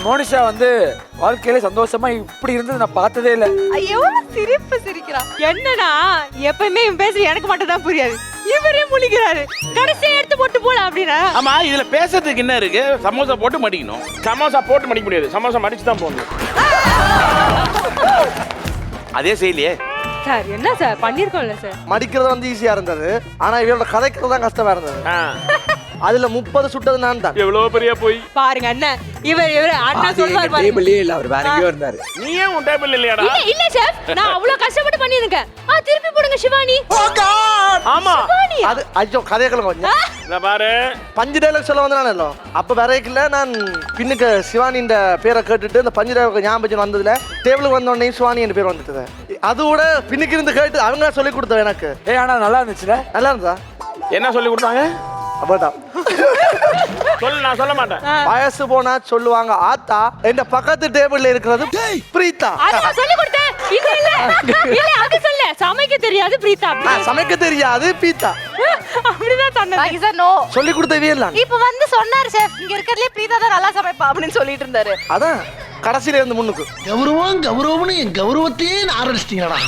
மோனிஷா வந்து வாழ்க்கையில சந்தோஷமா இப்படி இருந்தது நான் பார்த்ததே இல்ல. எவ்வளவு சிரிப்பு சிரிக்கிறான். என்னன்னா எப்பவுமே இவன் பேசுற எனக்கு மட்டும் தான் புரியாது. இவரே முழிக்கிறாரு. கடைசியா எடுத்து போட்டு போல அப்படின்னா. ஆமா இதுல பேசுறதுக்கு என்ன இருக்கு? சமோசா போட்டு மடிக்கணும். சமோசா போட்டு மடிக்க முடியாது, சமோசா மடிச்சு தான் போடணும். அதே செய்யலையே சார். என்ன சார் பண்ணிருக்கோம்ல சார். மடிக்கிறது வந்து ஈஸியா இருந்தது, ஆனா இவரோட கதைக்கிறது தான் கஷ்டமா இருந்தது. அதுல 30 சுட்டது நான் தான். எவ்வளவு பெரிய போய் பாருங்க அண்ணன், இவர் அண்ணா சொல்வார் பாருங்க. டேபிள்லயே இல்ல, அவர் வேற எங்கேயோ இருந்தாரு. நீ ஏன் உன் டேபிள் இல்லையாடா? இல்ல சார், நான் அவ்வளவு கஷ்டப்பட்டு பண்ணிருக்கேன். திருப்பி போடுங்க சிவானி. ஆமா அது ஐயோ கதைகளை கொஞ்சம் இத பாரு. 5 டைலாக் சொல்ல வந்தானோ அப்ப வரைக்கல. நான் பின்னுக்கு சிவானின்ற பேரை கேட்டுட்டு இந்த 5 டைலாக் ஞாபகம் வந்ததுல டேபிளுக்கு வந்த உடனே சிவானி என்ற பேர் வந்துட்டு. அதோட பின்னுக்கு இருந்து கேட்டு அவங்க சொல்லி கொடுத்தோம் எனக்கு. ஆனா நல்லா இருந்துச்சுல. நல்லா இருந்தா என்ன சொல்லி கொடுத்தாங்க? அப்பதான் சொல்லு, நான் சொல்ல மாட்டேன். வயசு போனா சொல்லுவாங்க ஆத்தா. என் பக்கத்து டேபிள்ல இருக்கிறது பிரீத்தா. அத சொல்லி கொடுத்தேன். இல்ல இல்ல இல்ல அது சொல்ல. சமைக்க தெரியாது பிரீதா. சமைக்க தெரியாது பீத்தா. அப்படிதான் சொன்னேன் சார். நோ சொல்லி கொடுத்தவே இல்ல. இப்ப வந்து சொன்னாரு ஷெஃப், இங்க இருக்கறதுல பிரீதா தான் நல்லா சமைப்பா அப்படின்னு சொல்லிட்டு இருந்தாரு. அதான் கடைசியில இருந்து முன்னுக்கு கௌரவம் கௌரவம்னு என் கௌரவத்தையே ஆரம்பிச்சிட்டீங்களா?